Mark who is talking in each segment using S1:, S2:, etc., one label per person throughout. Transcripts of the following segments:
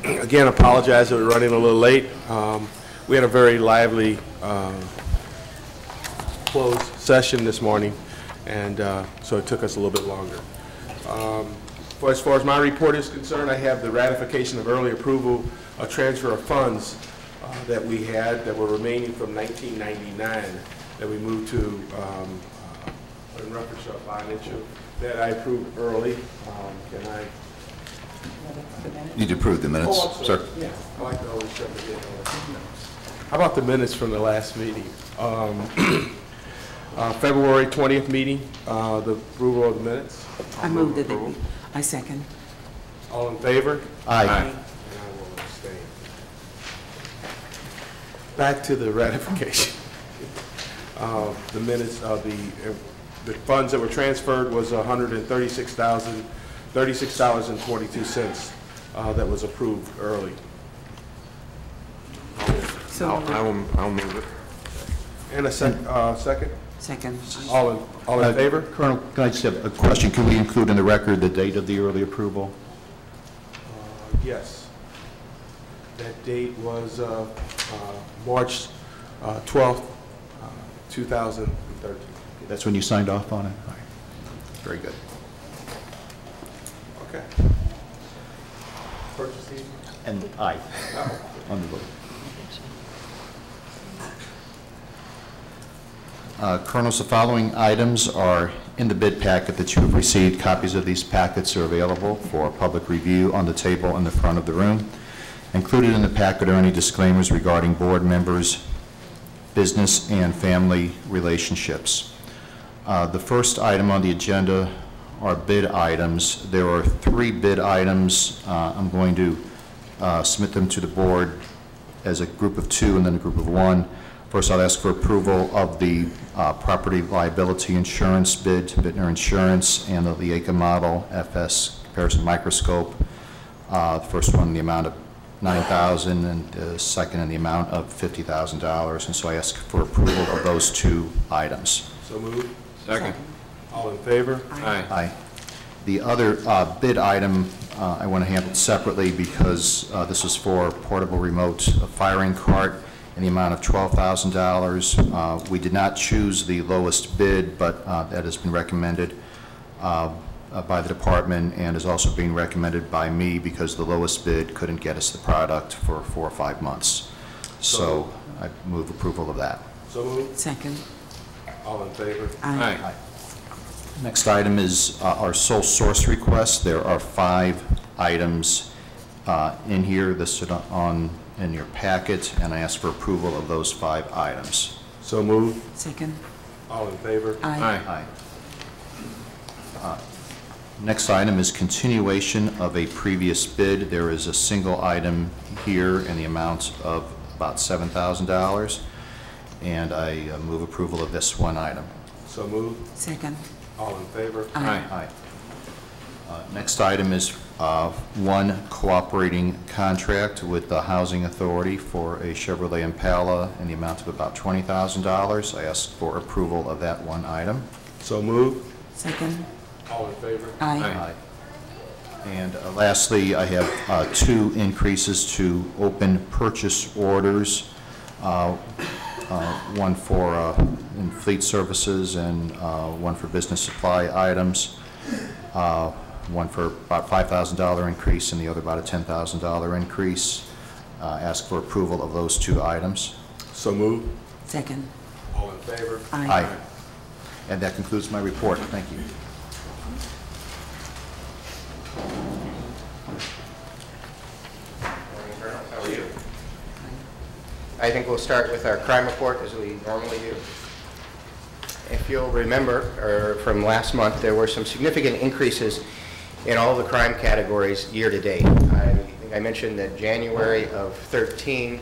S1: Again, apologize that we're running a little late. We had a very lively closed session this morning, and so it took us a little bit longer. As far as my report is concerned, I have the ratification of early approval of transfer of funds that we had that were remaining from 1999 that we moved to in reference to a financial that I approved early. Can I?
S2: You need to approve the minutes, sir.
S1: Yeah, I like to always jump in. How about the minutes from the last meeting? February 20th meeting, the approval of the minutes.
S3: I moved it. I second.
S1: All in favor?
S2: Aye.
S1: And I will abstain. Back to the ratification. The minutes of the funds that were transferred was $136,036.22 that was approved early.
S3: So
S4: I'll move it.
S1: And a second?
S3: second.
S1: All in favor?
S2: Colonel, can I just have a question? Can we include in the record the date of the early approval?
S1: Yes. That date was March 12th, 2013.
S2: That's when you signed off on it? All right. Very good.
S1: Okay. Purchasing?
S2: And aye on the vote. Colonels, the following items are in the bid packet that you have received. Copies of these packets are available for public review on the table in the front of the room. Included in the packet are any disclaimers regarding board members, business and family relationships. The first item on the agenda are bid items. There are 3 bid items. I'm going to submit them to the board as a group of 2 and then a group of 1. First, I'll ask for approval of the property liability insurance bid to Bittner Insurance and the Leica Model FS comparison microscope. The first one in the amount of $9,000 and the second in the amount of $50,000. And so I ask for approval of those 2 items.
S1: So moved.
S4: Second.
S1: All in favor?
S4: Aye.
S2: Aye. The other bid item I want to handle separately because this is for portable remote firing cart in the amount of $12,000. We did not choose the lowest bid, but that has been recommended by the department and is also being recommended by me because the lowest bid couldn't get us the product for 4 or 5 months. So I move approval of that.
S1: So moved.
S3: Second.
S1: All in favor?
S3: Aye.
S4: Aye.
S2: Next item is our sole source request. There are 5 items in here listed in your packet, and I ask for approval of those 5 items.
S1: So moved.
S3: Second.
S1: All in favor?
S3: Aye.
S2: Aye. Next item is continuation of a previous bid. There is a single item here in the amount of about $7,000, and I move approval of this one item.
S1: So moved.
S3: Second.
S1: All in favor?
S3: Aye.
S2: Aye. Next item is one cooperating contract with the Housing Authority for a Chevrolet Impala in the amount of about $20,000. I ask for approval of that one item.
S1: So moved.
S3: Second.
S1: All in favor?
S3: Aye.
S2: Aye. And lastly, I have 2 increases to open purchase orders, one for in fleet services and one for business supply items, one for about $5,000 increase and the other about a $10,000 increase. Ask for approval of those 2 items.
S1: So moved.
S3: Second.
S1: All in favor?
S3: Aye.
S2: And that concludes my report. Thank you.
S5: How are you? I think we'll start with our crime report as we normally do. If you'll remember, from last month, there were some significant increases in all the crime categories year to date. I think I mentioned that January of 13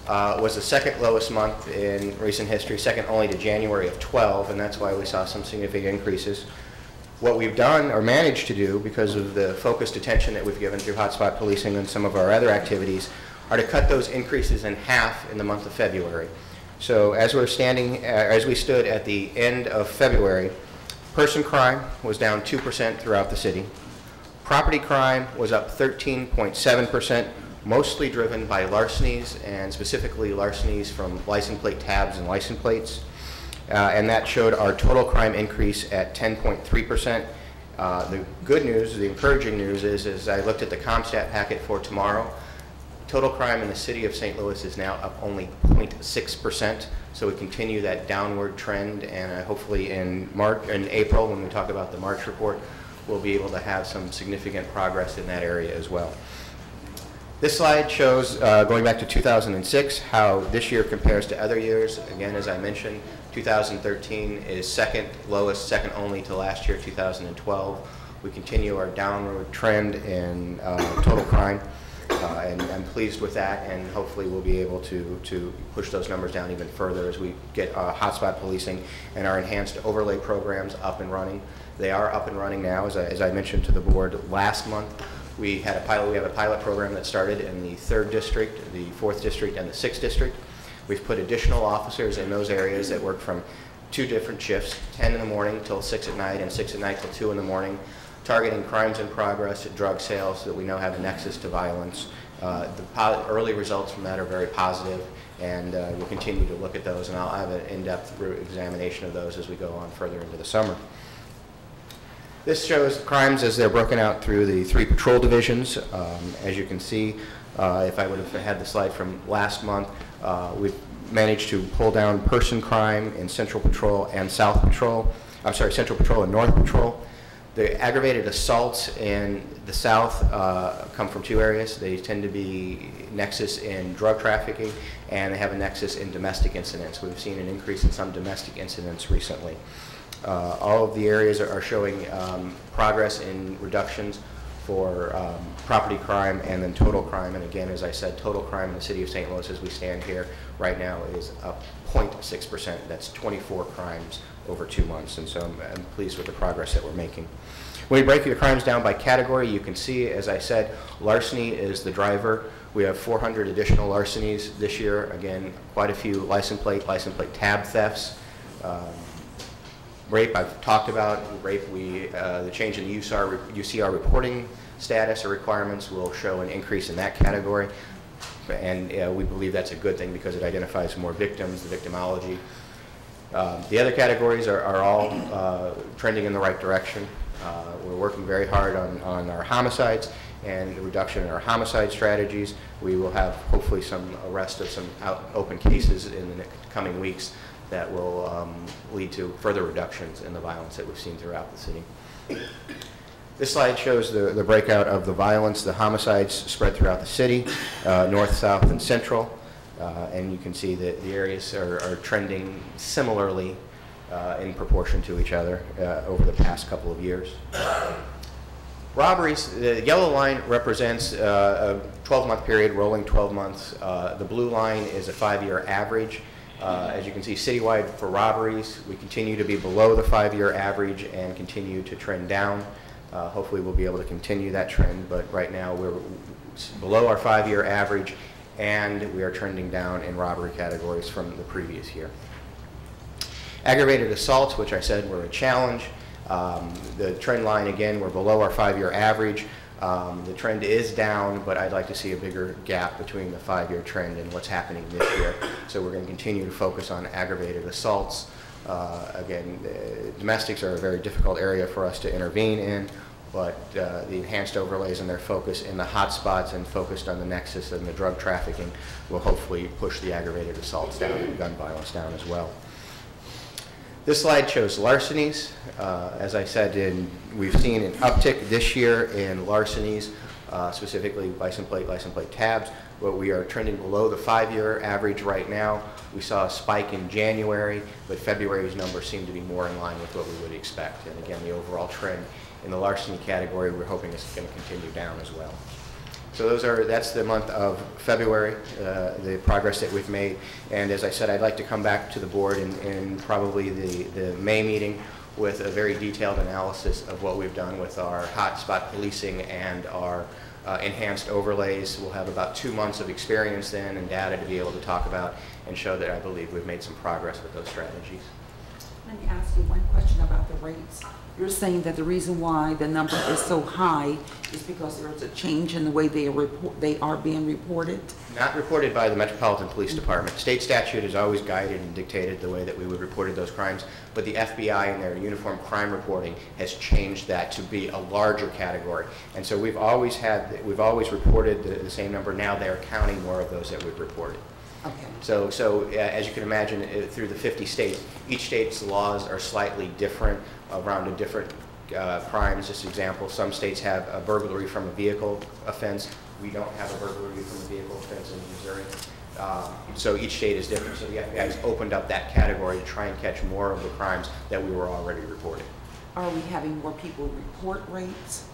S5: was the 2nd lowest month in recent history, second only to January of 12, and that's why we saw some significant increases. What we've done or managed to do, because of the focused attention that we've given through hotspot policing and some of our other activities, are to cut those increases in half in the month of February. So as we stood at the end of February, person crime was down 2% throughout the city. Property crime was up 13.7%. mostly driven by larcenies, and specifically larcenies from license plate tabs and license plates. And that showed our total crime increase at 10.3%. The good news, the encouraging news is I looked at the CompStat packet for tomorrow. Total crime in the city of St. Louis is now up only 0.6%. So we continue that downward trend, and hopefully in April, when we talk about the March report, we'll be able to have some significant progress in that area as well. This slide shows, going back to 2006, how this year compares to other years. Again, as I mentioned, 2013 is second lowest, second only to last year, 2012. We continue our downward trend in total crime, and I'm pleased with that, and hopefully we'll be able to push those numbers down even further as we get hotspot policing and our enhanced overlay programs up and running. They are up and running now, as I mentioned to the board last month. We have a pilot program that started in the 3rd District, the 4th District, and the 6th District. We've put additional officers in those areas that work from 2 different shifts, 10 in the morning till 6 at night, and 6 at night till 2 in the morning, targeting crimes in progress, drug sales that we know have a nexus to violence. The early results from that are very positive, and we'll continue to look at those, and I'll have an in-depth examination of those as we go on further into the summer. This shows crimes as they're broken out through the 3 patrol divisions. As you can see, if I would have had the slide from last month, we've managed to pull down person crime in Central Patrol and South Patrol. I'm sorry, Central Patrol and North Patrol. The aggravated assaults in the South come from 2 areas. They tend to be nexus in drug trafficking, and they have a nexus in domestic incidents. We've seen an increase in some domestic incidents recently. All of the areas are showing progress in reductions for property crime and then total crime. And again, as I said, total crime in the city of St. Louis as we stand here right now is up 0.6%. That's 24 crimes over 2 months. And so I'm pleased with the progress that we're making. When we break the crimes down by category, you can see, as I said, larceny is the driver. We have 400 additional larcenies this year. Again, quite a few license plate tab thefts. Rape, I've talked about. Rape, the change in the UCR reporting status or requirements will show an increase in that category. And we believe that's a good thing because it identifies more victims, the victimology. The other categories are all trending in the right direction. We're working very hard on our homicides and the reduction in our homicide strategies. We will have hopefully some arrest of some open cases in the coming weeks that will lead to further reductions in the violence that we've seen throughout the city. This slide shows the breakout of the violence, the homicides spread throughout the city, north, south, and central. And you can see that the areas are trending similarly in proportion to each other over the past couple of years. Robberies, the yellow line represents a 12-month period, rolling 12 months. The blue line is a 5-year average. As you can see, citywide for robberies, we continue to be below the 5-year average and continue to trend down. Hopefully we'll be able to continue that trend, but right now we're below our 5-year average and we are trending down in robbery categories from the previous year. Aggravated assaults, which I said were a challenge. The trend line, again, we're below our 5-year average. The trend is down, but I'd like to see a bigger gap between the 5-year trend and what's happening this year. So we're going to continue to focus on aggravated assaults. Again, domestics are a very difficult area for us to intervene in, but the enhanced overlays and their focus in the hot spots and focused on the nexus and the drug trafficking will hopefully push the aggravated assaults down and gun violence down as well. This slide shows larcenies. As I said, we've seen an uptick this year in larcenies, specifically license plate tabs, but we are trending below the 5-year average right now. We saw a spike in January, but February's numbers seem to be more in line with what we would expect. And again, the overall trend in the larceny category, we're hoping is going to continue down as well. So that's the month of February, the progress that we've made. And as I said, I'd like to come back to the board in probably the May meeting with a very detailed analysis of what we've done with our hotspot policing and our enhanced overlays. We'll have about 2 months of experience then and data to be able to talk about and show that I believe we've made some progress with those strategies.
S3: let me ask you one question about the rates. You're saying that the reason why the number is so high is because there's a change in the way they are being reported?
S5: Not reported by the Metropolitan Police Department. State statute has always guided and dictated the way that we would reported those crimes, but the FBI in their uniform crime reporting has changed that to be a larger category. And so we've always reported the same number. Now they're counting more of those that we've reported.
S3: Okay.
S5: So as you can imagine, through the 50 states, each state's laws are slightly different around a different crimes. Just an example, some states have a burglary from a vehicle offense. We don't have a burglary from a vehicle offense in Missouri. So each state is different. So the FBI has opened up that category to try and catch more of the crimes that we were already reporting.
S3: Are we having more people report rapes?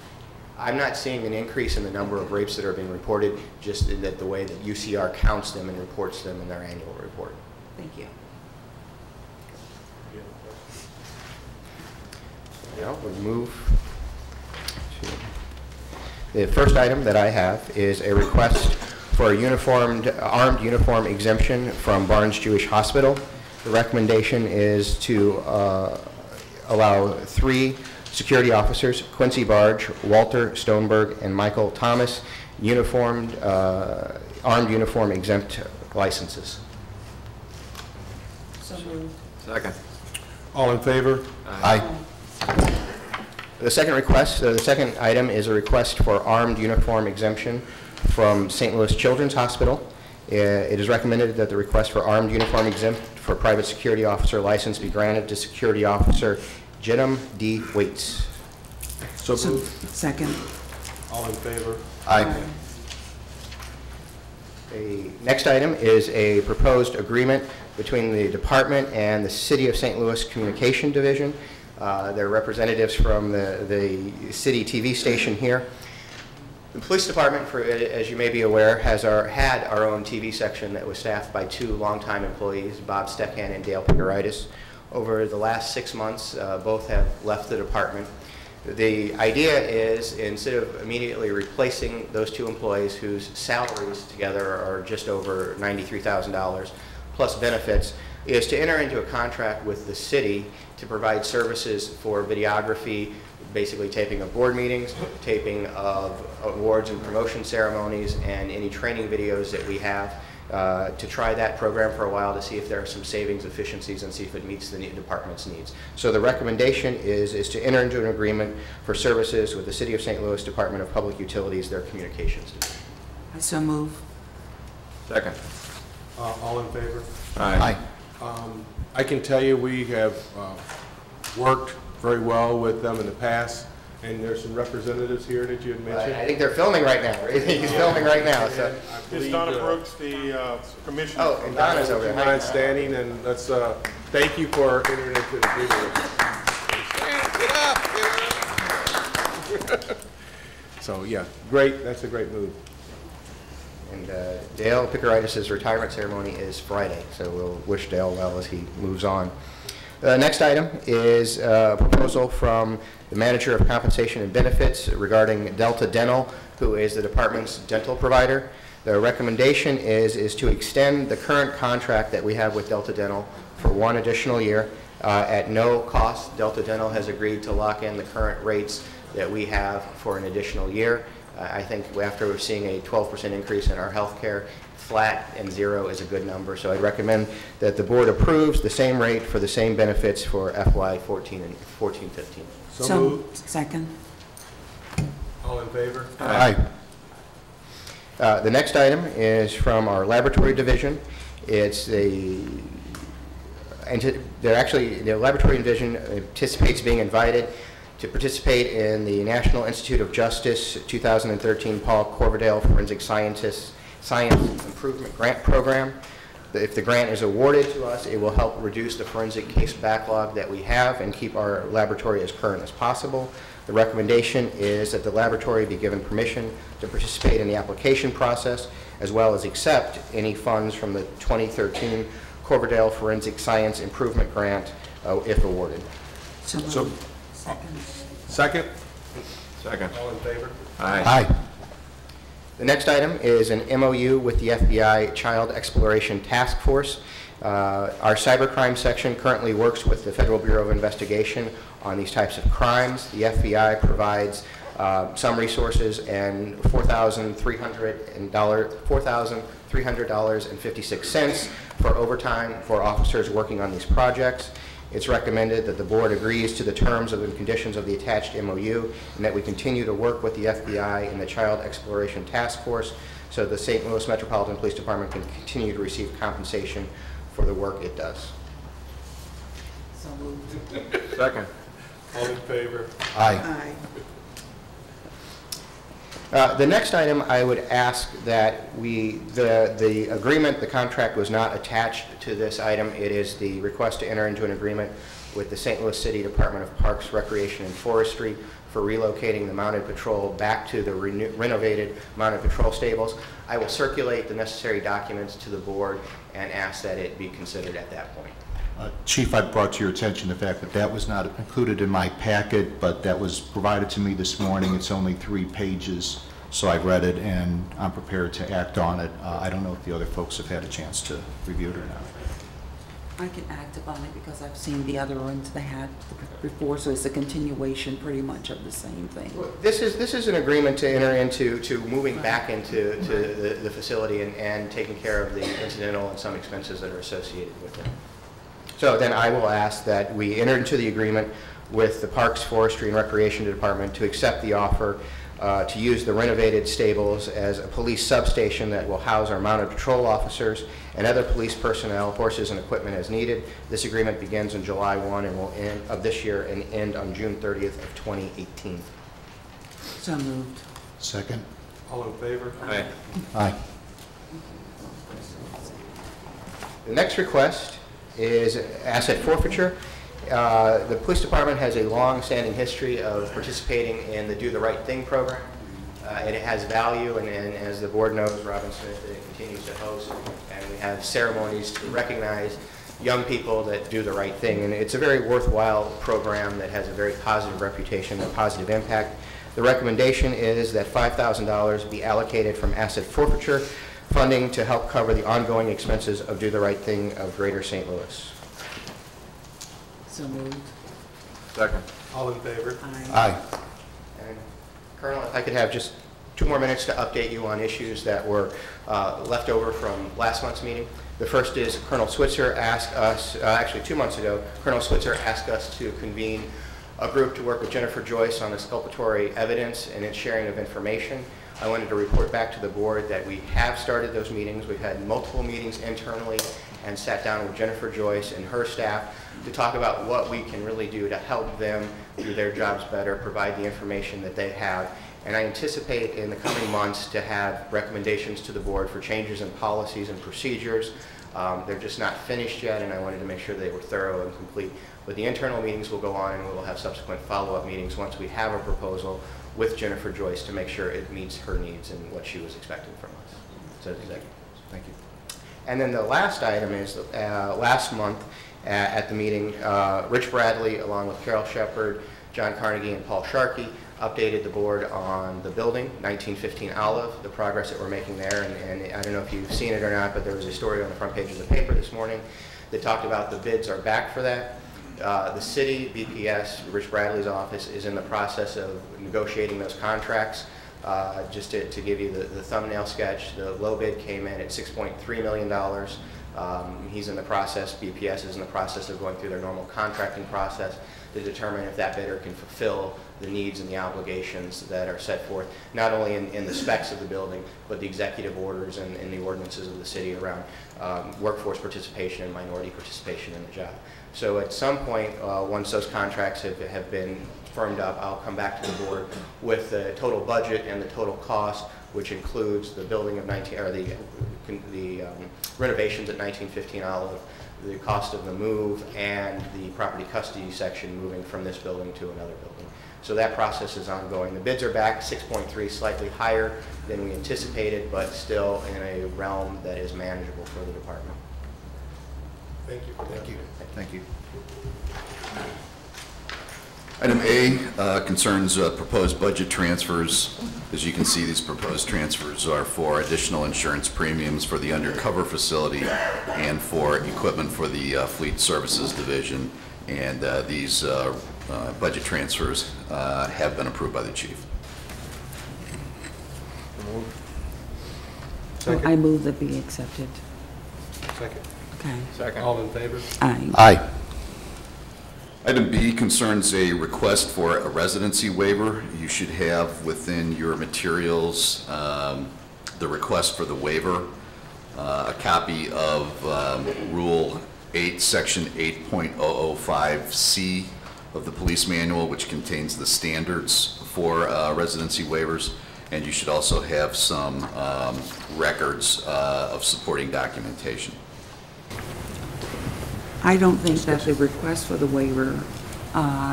S5: I'm not seeing an increase in the number of rapes that are being reported, just in that the way that UCR counts them and reports them in their annual report.
S3: Thank you.
S5: Now we'll move to the first item that I have is a request for a armed uniform exemption from Barnes Jewish Hospital. The recommendation is to allow 3 security officers, Quincy Barge, Walter Stoneberg, and Michael Thomas, armed uniform exempt licenses.
S3: So moved.
S4: Second.
S1: All in favor?
S2: Aye.
S5: The second item is a request for armed uniform exemption from St. Louis Children's Hospital. It is recommended that the request for armed uniform exempt for private security officer license be granted to security officer Jidam D. Waits.
S1: So moved.
S3: Second.
S1: All in favor?
S2: Aye.
S5: The next item is a proposed agreement between the department and the City of St. Louis Communication Division. There are representatives from the city TV station here. The police department, as you may be aware, had our own TV section that was staffed by 2 longtime employees, Bob Steckhahn and Dale Pickeritis. Over the last 6 months, both have left the department. The idea is, instead of immediately replacing those 2 employees whose salaries together are just over $93,000 plus benefits, is to enter into a contract with the city to provide services for videography, basically taping of board meetings, taping of awards and promotion ceremonies, and any training videos that we have, to try that program for a while to see if there are some savings, efficiencies, and see if it meets the department's needs. So the recommendation is to enter into an agreement for services with the City of St. Louis Department of Public Utilities, their communications division.
S3: I so move.
S4: Second.
S1: All in favor?
S2: Aye.
S1: I can tell you we have worked very well with them in the past, and there's some representatives here that you had mentioned.
S5: I think they're filming right now. He's filming right now. So.
S1: I
S6: Is
S1: believe,
S6: Donna Brooks the commissioner?
S5: Oh, and Donna's over
S1: Would you
S5: there.
S1: mind standing, and let's thank you for entering into the agreement. Get up. So yeah, great. That's a great move.
S5: And Dale Pickeritis' retirement ceremony is Friday, so we'll wish Dale well as he moves on. The next item is a proposal from the Manager of Compensation and Benefits regarding Delta Dental, who is the department's dental provider. The recommendation is to extend the current contract that we have with Delta Dental for 1 additional year at no cost. Delta Dental has agreed to lock in the current rates that we have for an additional year. I think after seeing a 12% increase in our health care, flat and 0 is a good number. So I'd recommend that the board approves the same rate for the same benefits for FY14 and 14-15.
S1: So moved.
S3: Second.
S1: All in favor?
S2: Aye.
S5: The next item is from our laboratory division. It's the laboratory division anticipates being invited to participate in the National Institute of Justice 2013 Paul Corverdale Forensic Science Improvement Grant Program. If the grant is awarded to us, it will help reduce the forensic case backlog that we have and keep our laboratory as current as possible. The recommendation is that the laboratory be given permission to participate in the application process, as well as accept any funds from the 2013 Corverdale Forensic Science Improvement Grant if awarded.
S3: So moved.
S1: So-
S3: Second.
S1: Second?
S4: Second.
S1: All in favor?
S4: Aye.
S2: Aye.
S5: The next item is an MOU with the FBI Child Exploration Task Force. Our cybercrime section currently works with the Federal Bureau of Investigation on these types of crimes. The FBI provides some resources and $4,300.56 for overtime for officers working on these projects. It's recommended that the board agrees to the terms of and conditions of the attached MOU and that we continue to work with the FBI and the Child Exploration Task Force so the St. Louis Metropolitan Police Department can continue to receive compensation for the work it does.
S3: So moved.
S4: Second.
S1: All in favor?
S2: Aye.
S3: Aye.
S5: The next item, I would ask that the agreement, the contract was not attached to this item. It is the request to enter into an agreement with the St. Louis City Department of Parks, Recreation, and Forestry for relocating the mounted patrol back to the renovated mounted patrol stables. I will circulate the necessary documents to the board and ask that it be considered at that point.
S2: Chief, I brought to your attention the fact that that was not included in my packet, but that was provided to me this morning. It's only 3 pages, so I've read it and I'm prepared to act on it. I don't know if the other folks have had a chance to review it or not.
S3: I can act upon it because I've seen the other ones they had before, so it's a continuation pretty much of the same thing.
S5: This is an agreement to enter into moving back into the facility and taking care of the incidental and some expenses that are associated with it. So then I will ask that we enter into the agreement with the Parks, Forestry, and Recreation Department to accept the offer to use the renovated stables as a police substation that will house our mounted patrol officers and other police personnel, horses, and equipment as needed. This agreement begins on July 1 and will end of this year and end on June 30th of 2018.
S3: So moved.
S2: Second?
S1: All in favor?
S4: Aye.
S2: Aye.
S5: The next request is asset forfeiture. The police department has a long-standing history of participating in the Do the Right Thing program. It has value, and as the board knows, Robin Smith continues to host, and we have ceremonies to recognize young people that do the right thing. And it's a very worthwhile program that has a very positive reputation, a positive impact. The recommendation is that $5,000 be allocated from asset forfeiture funding to help cover the ongoing expenses of Do the Right Thing of Greater St. Louis.
S3: So moved.
S4: Second.
S1: All in favor?
S2: Aye.
S5: And Colonel, if I could have just 2 more minutes to update you on issues that were left over from last month's meeting. The first is Colonel Switzer asked us, actually 2 months ago, Colonel Switzer asked us to convene a group to work with Jennifer Joyce on exculpatory evidence and its sharing of information. I wanted to report back to the board that we have started those meetings. We've had multiple meetings internally and sat down with Jennifer Joyce and her staff to talk about what we can really do to help them do their jobs better, provide the information that they have. And I anticipate in the coming months to have recommendations to the board for changes in policies and procedures. They're just not finished yet, and I wanted to make sure they were thorough and complete. But the internal meetings will go on, and we will have subsequent follow-up meetings once we have a proposal with Jennifer Joyce to make sure it meets her needs and what she was expecting from us. So, thank you. And then the last item is last month at the meeting, Rich Bradley, along with Carol Shepard, John Carnegie, and Paul Sharkey, updated the board on the building, 1915 Olive, the progress that we're making there. And I don't know if you've seen it or not, but there was a story on the front page of the paper this morning that talked about the bids are back for that. The city, BPS, Rich Bradley's office, is in the process of negotiating those contracts. Just to give you the thumbnail sketch, the low bid came in at $6.3 million. He's in the process, BPS is in the process of going through their normal contracting process to determine if that bidder can fulfill the needs and the obligations that are set forth, not only in the specs of the building, but the executive orders and the ordinances of the city around workforce participation and minority participation in the job. So at some point, once those contracts have been firmed up, I'll come back to the board with the total budget and the total cost, which includes the building of the renovations at 1915 Olive, the cost of the move, and the property custody section moving from this building to another building. So that process is ongoing. The bids are back, 6.3, slightly higher than we anticipated, but still in a realm that is manageable for the department.
S1: Thank you for that.
S2: Thank you.
S7: Item A concerns proposed budget transfers. As you can see, these proposed transfers are for additional insurance premiums for the undercover facility and for equipment for the Fleet Services Division. And these budget transfers have been approved by the chief.
S3: I move that be accepted.
S1: Second.
S3: Okay.
S4: Second.
S1: All in favor?
S3: Aye.
S2: Aye.
S7: Item B concerns a request for a residency waiver. You should have within your materials the request for the waiver, a copy of Rule 8, Section 8.005C of the police manual, which contains the standards for residency waivers, and you should also have some records of supporting documentation.
S3: I don't think that the request for the waiver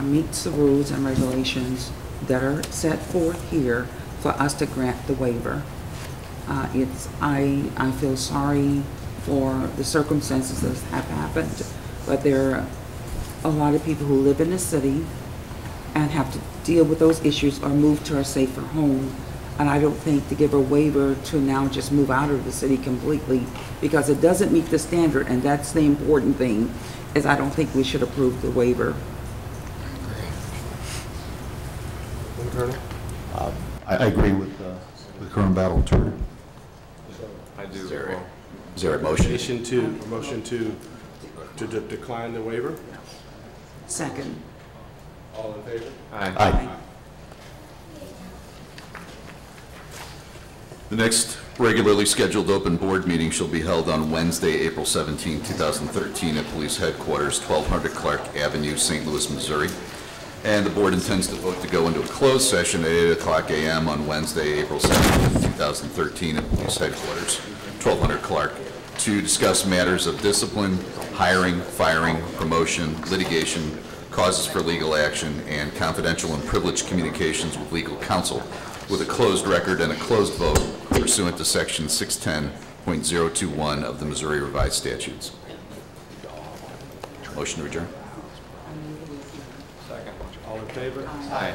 S3: meets the rules and regulations that are set forth here for us to grant the waiver. I feel sorry for the circumstances that have happened, but there are a lot of people who live in the city and have to deal with those issues or move to a safer home. And I don't think to give a waiver to now just move out of the city completely because it doesn't meet the standard, and that's the important thing, is I don't think we should approve the waiver.
S1: Colonel?
S2: I agree with Colonel Battle Turner.
S4: I do.
S7: Is there a motion?
S1: Motion to decline the waiver?
S3: Second.
S1: All in favor?
S2: Aye.
S7: The next regularly scheduled open board meeting shall be held on Wednesday, April 17, 2013, at Police Headquarters, 1200 Clark Avenue, St. Louis, Missouri. And the board intends to vote to go into a closed session at 8 o'clock a.m. on Wednesday, April 17, 2013, at Police Headquarters, 1200 Clark, to discuss matters of discipline, hiring, firing, promotion, litigation, causes for legal action, and confidential and privileged communications with legal counsel, with a closed record and a closed vote pursuant to Section 610.021 of the Missouri Revised Statutes. Motion to adjourn.
S1: All in favor?
S4: Aye.